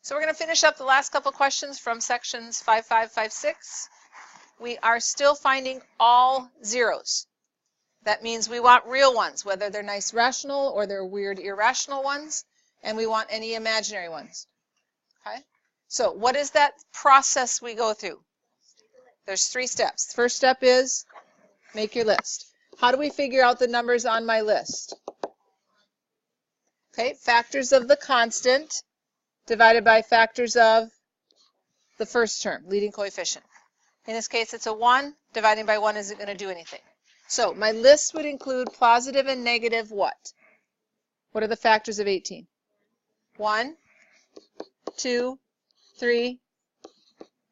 So we're going to finish up the last couple questions from sections 5, 5, 5, 6. We are still finding all zeros. That means we want real ones, whether they're nice rational or they're weird irrational ones, and we want any imaginary ones. Okay? So what is that process we go through? There's 3 steps. First step is make your list. How do we figure out the numbers on my list? Okay, factors of the constant divided by factors of the first term, leading coefficient. In this case, it's a 1. Dividing by 1 isn't going to do anything. So my list would include positive and negative what? What are the factors of 18? 1, 2, 3,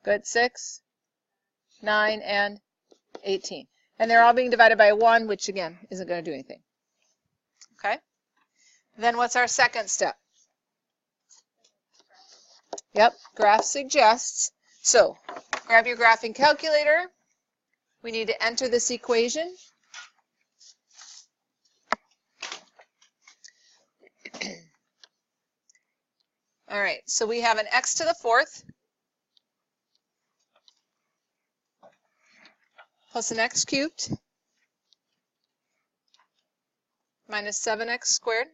good, 6, 9, and 18. And they're all being divided by 1, which again isn't going to do anything. Okay? Then what's our second step? Yep, graph suggests. So grab your graphing calculator. We need to enter this equation. All right, so we have an x to the 4th plus an x cubed minus 7x squared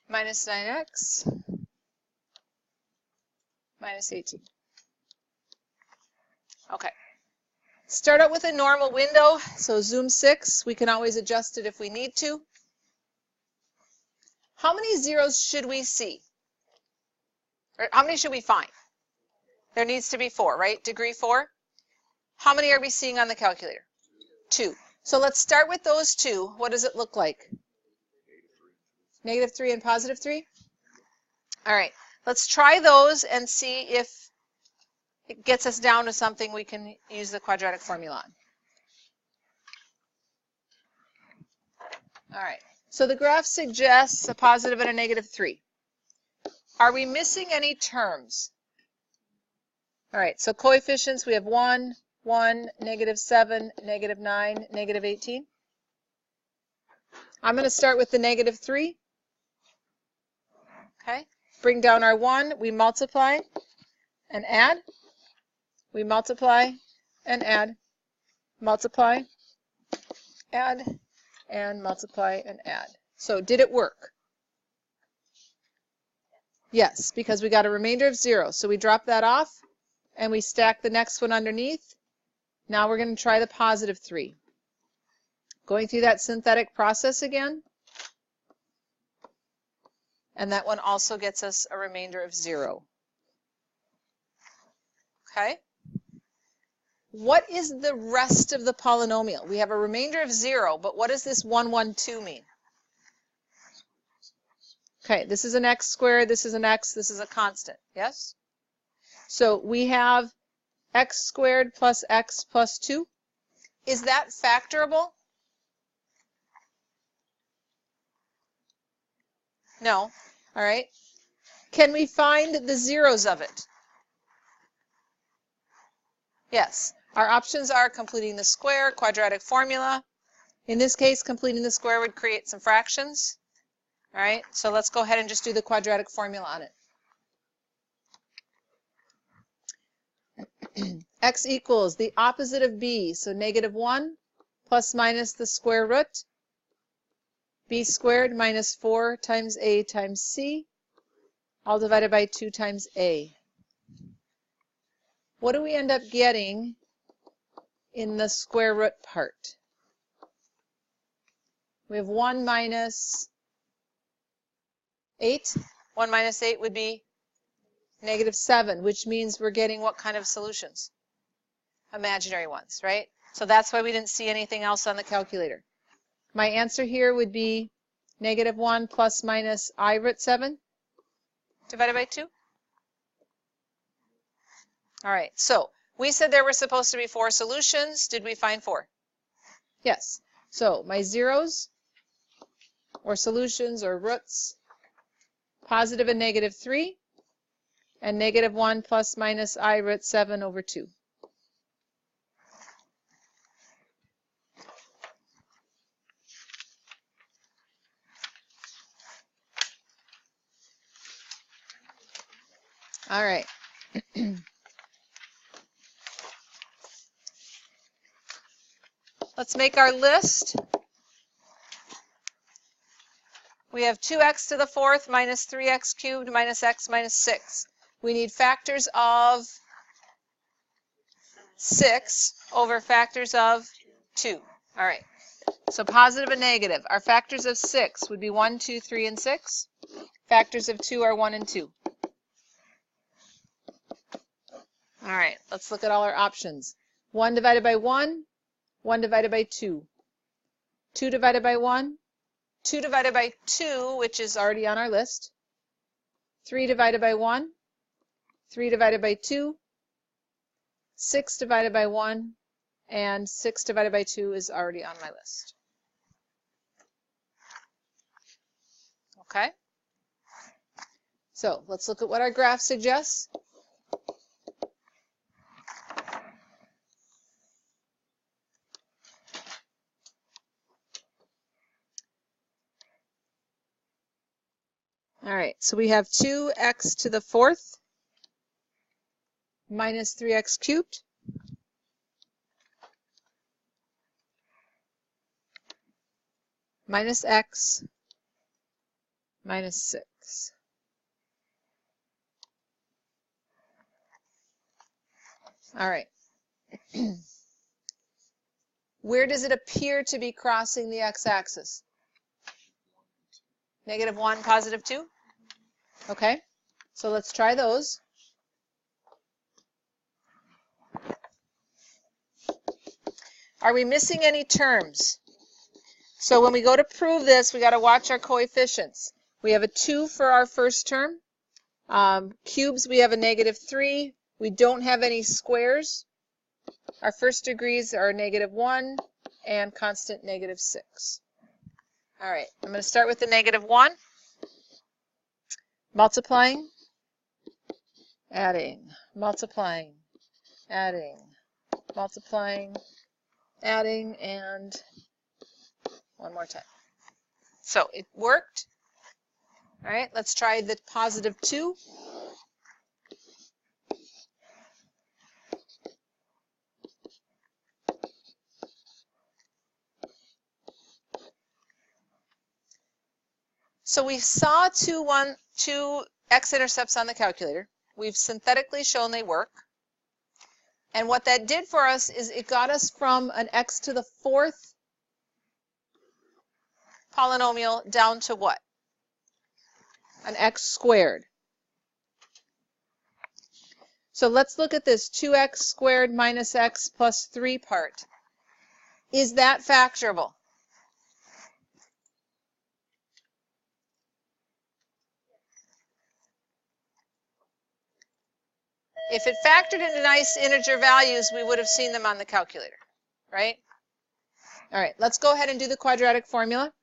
minus 9x minus 18. Okay. Start out with a normal window. So zoom 6, we can always adjust it if we need to. How many zeros should we see? Or how many should we find? There needs to be 4, right? Degree 4. How many are we seeing on the calculator? 2. So let's start with those 2. What does it look like? Negative 3 and positive 3? All right. Let's try those and see if it gets us down to something we can use the quadratic formula on. All right. So the graph suggests a positive and a negative 3. Are we missing any terms? All right. So coefficients, we have 1, 1, negative 7, negative 9, negative 18. I'm going to start with the negative 3. Okay. Bring down our 1. We multiply and add. We multiply and add. Multiply, add, and multiply and add. So did it work? Yes, because we got a remainder of 0. So we drop that off and we stack the next one underneath. Now we're going to try the positive 3. Going through that synthetic process again. And that one also gets us a remainder of 0. Okay? What is the rest of the polynomial? We have a remainder of 0, but what does this 1, 1, 2 mean? Okay, this is an x squared, this is an x, this is a constant, yes? So we have x squared plus x plus 2. Is that factorable? No. All right. Can we find the zeros of it? Yes. Our options are completing the square, quadratic formula. In this case, completing the square would create some fractions. All right. So let's go ahead and just do the quadratic formula on it. X equals the opposite of b, so negative 1 plus minus the square root. B squared minus 4 times a times c, all divided by 2 times a. What do we end up getting in the square root part? We have 1 minus 8. 1 minus 8 would be negative 7, which means we're getting what kind of solutions? Imaginary ones, right? So that's why we didn't see anything else on the calculator. My answer here would be negative 1 plus minus I root 7 divided by 2. All right, so we said there were supposed to be 4 solutions. Did we find 4? Yes. So my zeros, or solutions, or roots, positive and negative 3, and negative 1 plus minus I root 7 over 2. All right. Let's make our list. We have 2x to the fourth minus 3x cubed minus x minus 6. We need factors of 6 over factors of 2. All right. So positive and negative. Our factors of 6 would be 1, 2, 3, and 6. Factors of 2 are 1 and 2. All right. Let's look at all our options. 1 divided by 1, 1 divided by 2. 2 divided by 1, 2 divided by 2, which is already on our list. 3 divided by 1, 3 divided by 2. 6 divided by 1, and 6 divided by 2 is already on my list. Okay? So let's look at what our graph suggests. All right, so we have 2x to the fourth minus 3x cubed minus x minus 6. All right. Where does it appear to be crossing the x-axis? Negative 1, positive 2? Okay, so let's try those. Are we missing any terms? So when we go to prove this, we got to watch our coefficients. We have a 2 for our first term. Cubes, we have a negative 3. We don't have any squares. Our first degrees are negative 1 and constant negative 6. All right, I'm going to start with the negative 1. Multiplying, adding, multiplying, adding, multiplying, adding, and one more time. So it worked. All right, let's try the positive 2. So we saw two x-intercepts on the calculator. We've synthetically shown they work. And what that did for us is it got us from an x to the fourth polynomial down to what? An x squared. So let's look at this 2x squared minus x plus 3 part. Is that factorable? If it factored into nice integer values, we would have seen them on the calculator, right? All right, let's go ahead and do the quadratic formula.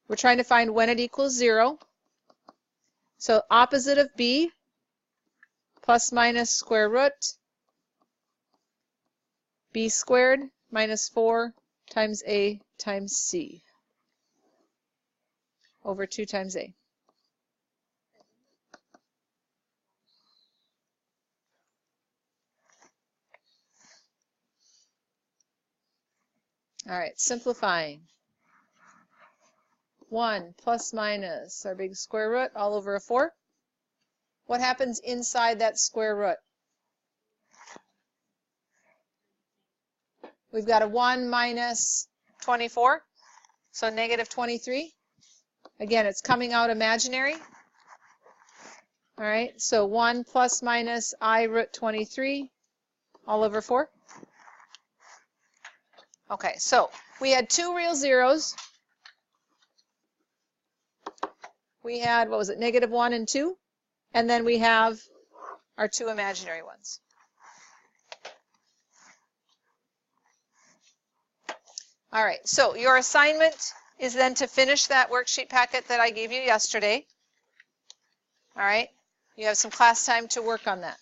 We're trying to find when it equals 0. So opposite of b, plus minus square root, b squared minus 4 times a times c over 2 times a. All right, simplifying. 1 plus minus our big square root all over a 4. What happens inside that square root? We've got a 1 minus 24, so negative 23. Again, it's coming out imaginary. All right, so 1 plus minus I root 23 all over 4. Okay, so we had 2 real zeros. We had, what was it, negative 1 and 2. And then we have our 2 imaginary ones. All right, so your assignment is then to finish that worksheet packet that I gave you yesterday. All right, You have some class time to work on that.